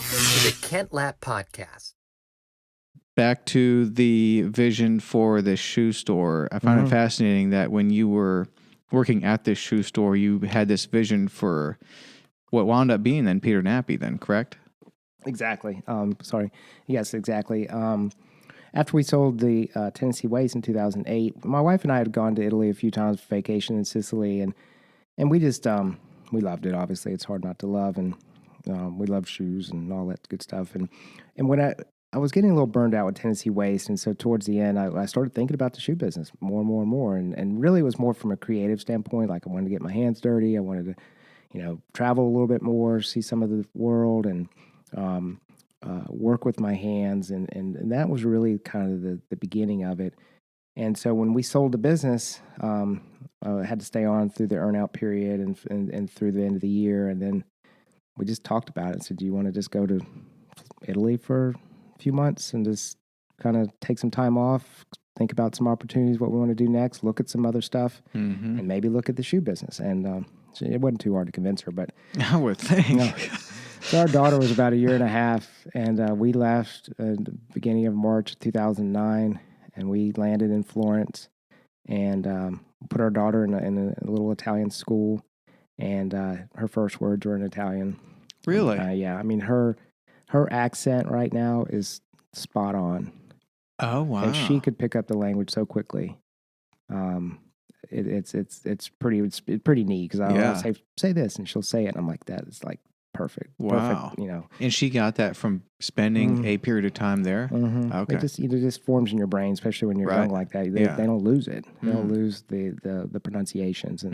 Welcome to the Kent Lapp Podcast. Back to the vision for this shoe store. I find it fascinating that when you were working at this shoe store, you had this vision for what wound up being then Peter Nappi then, correct? Exactly. Yes, exactly. After we sold the Tennessee Waste in 2008, my wife and I had gone to Italy a few times for vacation in Sicily, and we just we loved it. Obviously, it's hard not to love, and we love shoes and all that good stuff. And when I was getting a little burned out with Tennessee Waste, and so towards the end, I started thinking about the shoe business more and more and more, and really it was more from a creative standpoint. Like I wanted to get my hands dirty. I wanted to, travel a little bit more, see some of the world, and work with my hands, and that was really kind of the beginning of it. And so when we sold the business, I had to stay on through the earnout period and through the end of the year, and then we just talked about it and said, do you want to just go to Italy for a few months and just kind of take some time off, think about some opportunities, what we want to do next, look at some other stuff, and maybe look at the shoe business. And it wasn't too hard to convince her, but I would think. So our daughter was about a year and a half, and we left at the beginning of March 2009, and we landed in Florence and put our daughter in a little Italian school, and her first words were in Italian. Really? Yeah. I mean, her accent right now is spot on. Oh, wow. And she could pick up the language so quickly. It's pretty neat because I'll say this, and she'll say it, and I'm like, that is like perfect. Wow. Perfect, And she got that from spending a period of time there? Okay. It just forms in your brain, especially when you're young like that. They don't lose it. They don't lose the pronunciations.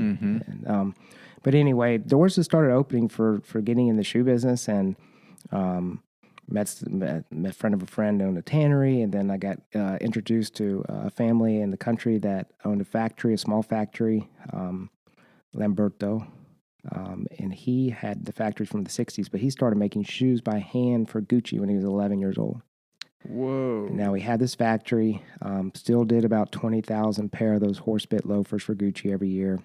But anyway, doors just started opening for getting in the shoe business, and met a friend of a friend owned a tannery, and then I got introduced to a family in the country that owned a small factory, Lamberto. And he had the factory from the 60s, but he started making shoes by hand for Gucci when he was 11 years old. Whoa. And now he had this factory, still did about 20,000 pair of those horse bit loafers for Gucci every year.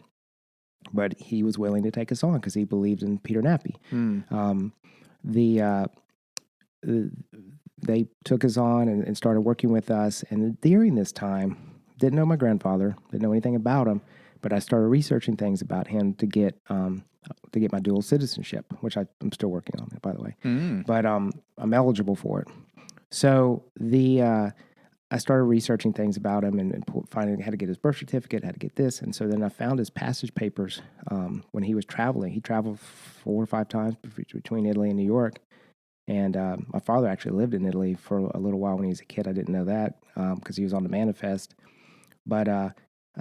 But he was willing to take us on because he believed in Peter Nappi. They took us on and started working with us. And during this time, didn't know my grandfather, didn't know anything about him, but I started researching things about him to get my dual citizenship, which I'm still working on, by the way. But I'm eligible for it. So I started researching things about him and finding how to get his birth certificate, how to get this. And so then I found his passage papers when he was traveling. He traveled 4 or 5 times between Italy and New York. And my father actually lived in Italy for a little while when he was a kid. I didn't know that because he was on the manifest. But I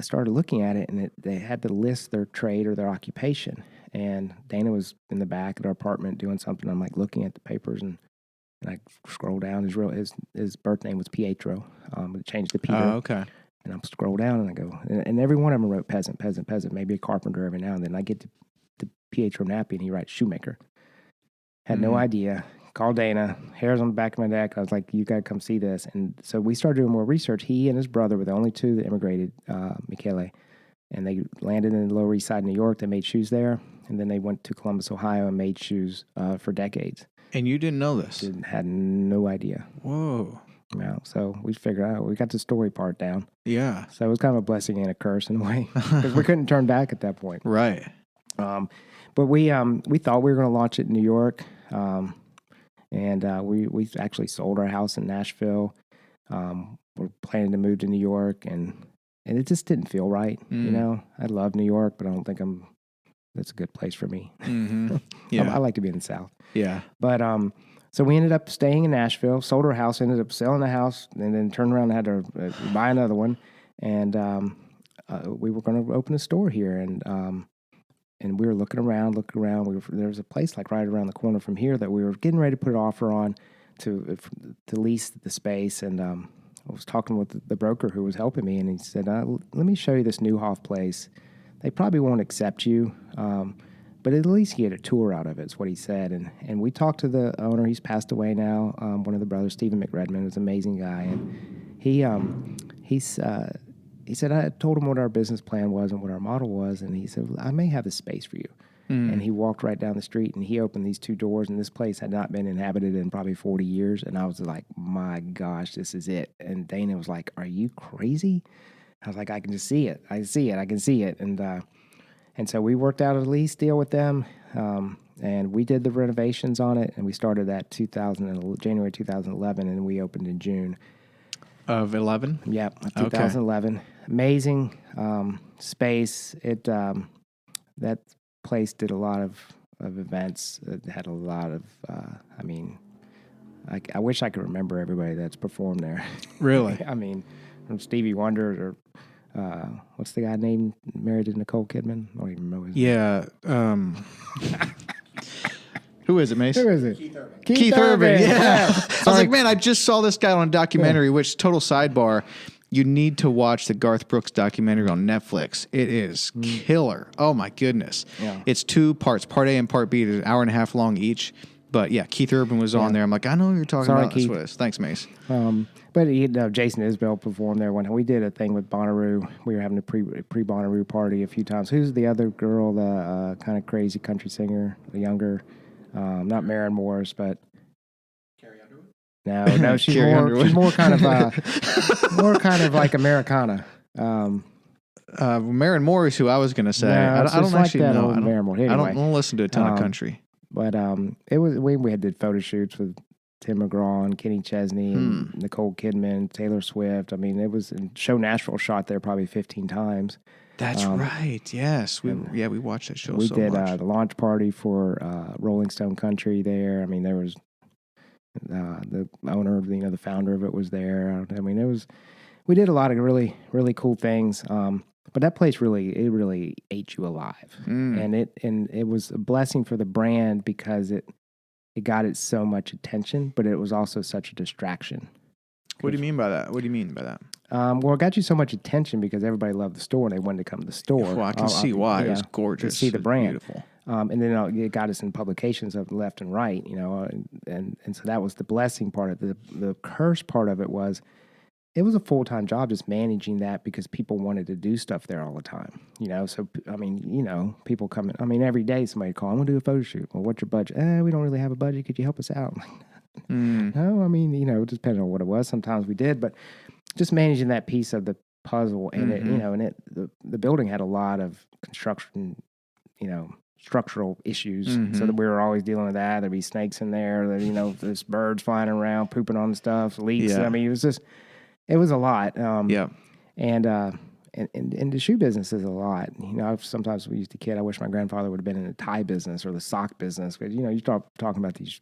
started looking at it, and they had to list their trade or their occupation. And Dana was in the back of our apartment doing something. I'm like looking at the papers, and I scroll down. His birth name was Pietro. It changed to Peter. Oh, okay. And I'm scroll down, and I go, and every one of them wrote peasant, maybe a carpenter every now and then. I get to Pietro Nappi, and he writes shoemaker. Had no idea. Called Dana, hairs on the back of my neck. I was like, you got to come see this. And so we started doing more research. He and his brother were the only two that immigrated, Michele. And they landed in the Lower East Side of New York. They made shoes there. And then they went to Columbus, Ohio, and made shoes for decades. And you didn't know this? Had no idea. Whoa. Yeah, so we figured out, we got the story part down. Yeah. So it was kind of a blessing and a curse in a way. Because we couldn't turn back at that point. Right. But we thought we were going to launch it in New York. And we actually sold our house in Nashville. We're planning to move to New York, and it just didn't feel right. I love New York, but I don't think that's a good place for me. Yeah. I like to be in the South. Yeah. But so we ended up staying in Nashville, sold our house, ended up selling the house, and then turned around and had to buy another one. And we were going to open a store here, and we were looking around. There was a place like right around the corner from here that we were getting ready to put an offer on to lease the space. And I was talking with the broker who was helping me, and he said, let me show you this Newhoff place. They probably won't accept you, but at least get a tour out of it, is what he said. And we talked to the owner. He's passed away now. One of the brothers, Stephen McRedmond, is an amazing guy. And he said, I told him what our business plan was and what our model was, and he said, I may have the space for you. And he walked right down the street and he opened these 2 doors, and this place had not been inhabited in probably 40 years. And I was like, my gosh, this is it. And Dana was like, are you crazy? I was like, I can just see it. I can see it. And so we worked out a lease deal with them. And we did the renovations on it, and we started that January 2011, and we opened in June. Of 11? Yep, 2011. Okay. Amazing space. That place did a lot of events. It had a lot of, I wish I could remember everybody that's performed there. Really? I mean, from Stevie Wonder or what's the guy named married to Nicole Kidman? I don't even remember his name. Who is it, Mace? Who is it? Keith Urban. Yeah. I was like, man, I just saw this guy on a documentary, which, total sidebar, you need to watch the Garth Brooks documentary on Netflix. It is killer. Oh, my goodness. Yeah. It's 2 parts, part A and part B. It's an hour and a half long each. But, yeah, Keith Urban was on there. I'm like, I know what you're talking about. Keith. That's what it is. Thanks, Mace. But Jason Isbell performed there. When we did a thing with Bonnaroo, we were having a pre-Bonnaroo party a few times. Who's the other girl, the kind of crazy country singer, the younger... not Maren Morris, but Carrie Underwood. No, she's more kind of like Americana. Maren Morris, who I was going to say, no, I don't actually like know. Anyway. I don't listen to a ton of country. But it was we did photo shoots with Tim McGraw and Kenny Chesney and Nicole Kidman, Taylor Swift. I mean, it was Show Nashville shot there probably 15 times. That's right. Yes, we watched that show. We so did much. The launch party for Rolling Stone Country there. I mean, there was the owner, the founder of it was there. I mean, we did a lot of really, really cool things. But that place really ate you alive, and it was a blessing for the brand because it got it so much attention, but it was also such a distraction. What do you mean by that? Well, it got you so much attention because everybody loved the store and they wanted to come to the store. Well, I can see why. It was gorgeous. To see the brand. Beautiful. And then it got us in publications of left and right, and so that was the blessing part of it. The curse part of it was a full-time job just managing that because people wanted to do stuff there all the time, So, I mean, people come in. I mean, every day somebody call, I want to do a photo shoot. Well, what's your budget? We don't really have a budget. Could you help us out? No, I mean, it depended on what it was. Sometimes we did, but just managing that piece of the puzzle and the building had a lot of construction, structural issues. So that we were always dealing with that. There'd be snakes in there, there's birds flying around, pooping on stuff, leaks. Yeah. I mean, it was a lot. And the shoe business is a lot. Sometimes we used to kid, I wish my grandfather would have been in the tie business or the sock business. Because, you start talking about these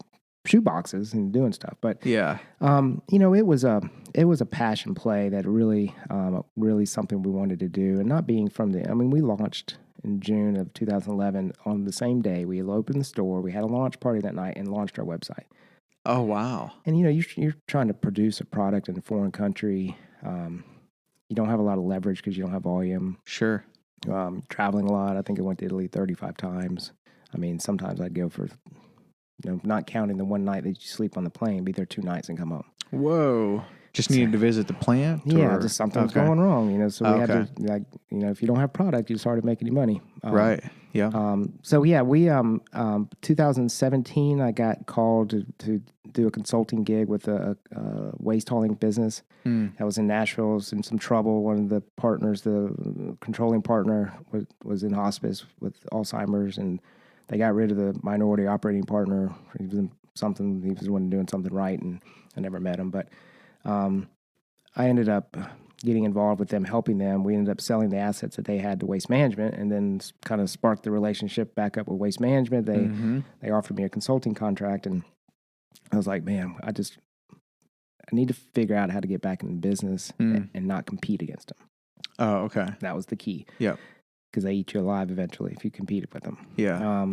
shoe boxes and doing stuff. But, it was a passion play that really something we wanted to do. And not being we launched in June of 2011 on the same day. We opened the store. We had a launch party that night and launched our website. Oh, wow. And, you're trying to produce a product in a foreign country. You don't have a lot of leverage because you don't have volume. Sure. Traveling a lot. I think I went to Italy 35 times. I mean, sometimes I'd go for, not counting the one night that you sleep on the plane, be there 2 nights and come home. Whoa. Just needed to visit the plant? Yeah, just something was going wrong, so we had to, if you don't have product, it's hard to make any money. Right, yeah. We, 2017, I got called to do a consulting gig with a waste hauling business that was in Nashville. Was in some trouble. One of the partners, the controlling partner, was in hospice with Alzheimer's, and they got rid of the minority operating partner. He was doing something right, and I never met him, but I ended up getting involved with them, helping them. We ended up selling the assets that they had to Waste Management, and then kind of sparked the relationship back up with Waste Management. They offered me a consulting contract, and I was like, man, I need to figure out how to get back in the business and not compete against them. Oh, okay. That was the key. Yeah. Because they eat you alive eventually if you compete with them. Yeah.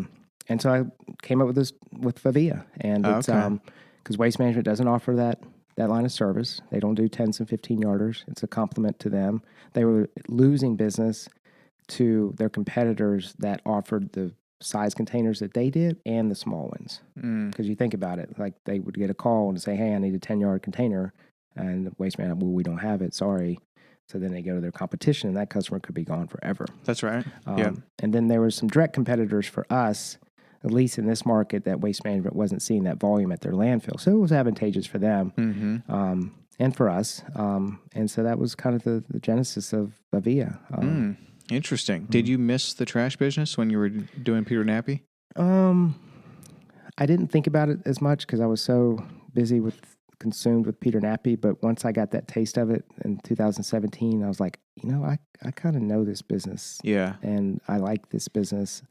And so I came up with this with Favia, and it's because Waste Management doesn't offer that line of service. They don't do 10s and 15-yarders. It's a compliment to them. They were losing business to their competitors that offered the size containers that they did and the small ones. Because you think about it, like they would get a call and say, hey, I need a 10-yard container. And Waste Management, well, we don't have it. Sorry. So then they go to their competition, and that customer could be gone forever. That's right. Yeah. And then there were some direct competitors for us, at least in this market, that Waste Management wasn't seeing that volume at their landfill. So it was advantageous for them and for us. And so that was kind of the genesis of VIA. Interesting. Did you miss the trash business when you were doing Peter Nappi? I didn't think about it as much because I was so consumed with Peter Nappi. But once I got that taste of it in 2017, I was like, I kind of know this business. Yeah. And I like this business.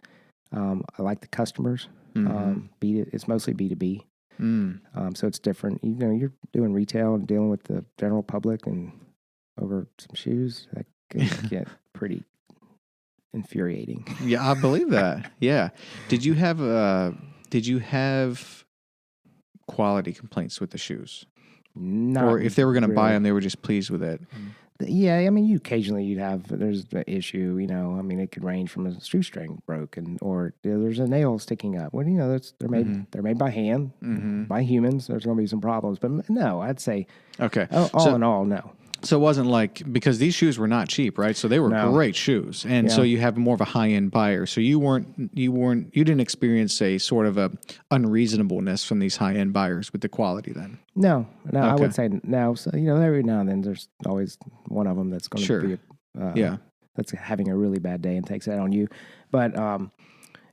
I like the customers. It's mostly B2B. So it's different. You're doing retail and dealing with the general public and over some shoes. That can get pretty infuriating. Yeah, I believe that. Yeah. Did you have quality complaints with the shoes? Not or if they were going to buy really. them, they were just pleased with it? Yeah, I mean, there's an issue, I mean, it could range from a shoestring broken or there's a nail sticking up. Well, they're made by hand, by humans. There's going to be some problems. But no, I'd say, okay. all in all, no. So it wasn't like, because these shoes were not cheap, right? So they were great shoes. And so you have more of a high-end buyer. So you didn't experience a sort of a unreasonableness from these high-end buyers with the quality then? No, Okay. I would say no. So, every now and then there's always one of them that's going to be, that's having a really bad day and takes that on you. But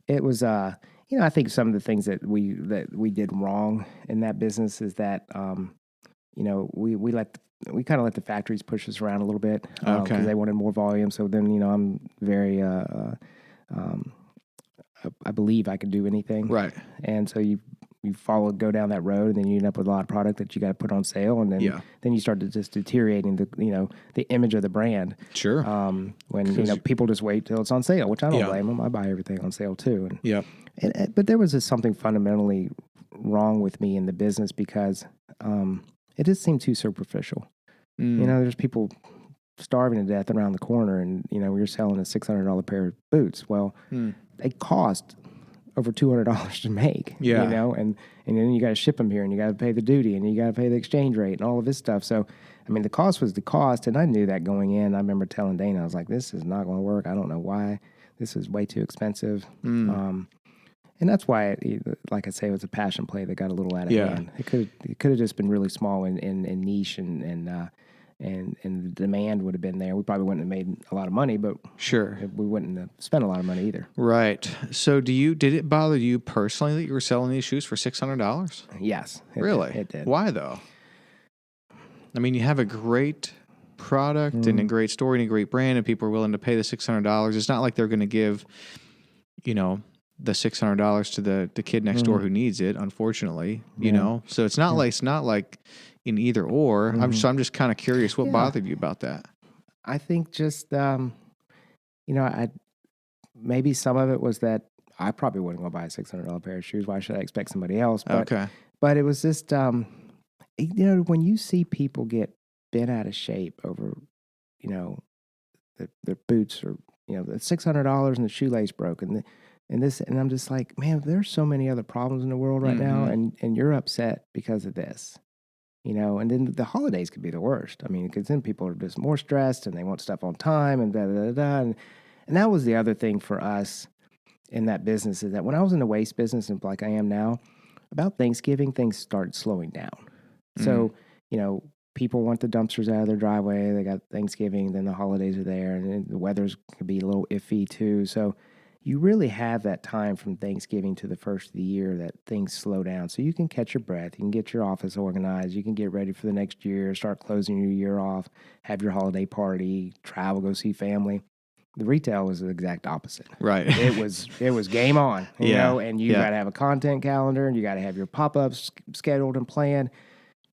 it was, I think some of the things that we did wrong in that business is that, we kind of let the factories push us around a little bit because they wanted more volume. So then, I'm very, I believe I can do anything. Right. And so you go down that road, and then you end up with a lot of product that you got to put on sale, and then you start to just deteriorating the image of the brand. Sure. When people just wait till it's on sale, which I don't blame them. I buy everything on sale too. But there was just something fundamentally wrong with me in the business because it just seemed too superficial. There's people starving to death around the corner, and we're selling a $600 pair of boots. Well, they cost over $200 to make. And then you got to ship them here, and you got to pay the duty, and you got to pay the exchange rate, and all of this stuff. So, I mean, the cost was the cost, and I knew that going in. I remember telling Dana, I was like, "This is not going to work. I don't know why. This is way too expensive." And that's why, like I say, it was a passion play that got a little out of hand. It could have just been really small and niche, and the demand would have been there. We probably wouldn't have made a lot of money, but we wouldn't have spent a lot of money either. Right. So did it bother you personally that you were selling these shoes for $600? Yes. Really? It did. Why though? I mean, you have a great product and a great story and a great brand, and people are willing to pay the $600. It's not like they're going to give, the $600 to the kid next door who needs it, unfortunately, So it's not like in either or. I'm just kind of curious what bothered you about that. I think just maybe some of it was that I probably wouldn't go buy a $600 pair of shoes. Why should I expect somebody else? But it was just when you see people get bent out of shape over their boots, or the $600 and the shoelace broke, and I'm just like, man, there's so many other problems in the world right now, and you're upset because of this, and then the holidays could be the worst. I mean, because then people are just more stressed and they want stuff on time and and that was the other thing for us in that business, is that when I was in the waste business, and like I am now, about Thanksgiving, things started slowing down. So, people want the dumpsters out of their driveway. They got Thanksgiving, then the holidays are there, and the weather's could be a little iffy too. So you really have that time from Thanksgiving to the first of the year that things slow down. So you can catch your breath. You can get your office organized. You can get ready for the next year, start closing your year off, have your holiday party, travel, go see family. The retail was the exact opposite. Right. It was game on, you know, and you got to have a content calendar, and you got to have your pop-ups scheduled and planned.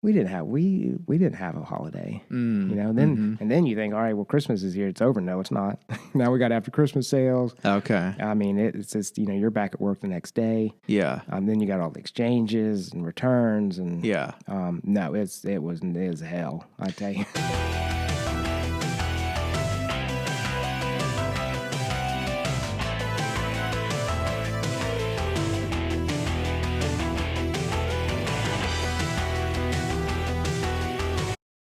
We didn't have a holiday, you know. And then you think, all right, well, Christmas is here. It's over. No, it's not. Now we got after Christmas sales. Okay. I mean, it's just, you're back at work the next day. Yeah. Then you got all the exchanges and returns and yeah. No, it was hell, I tell you.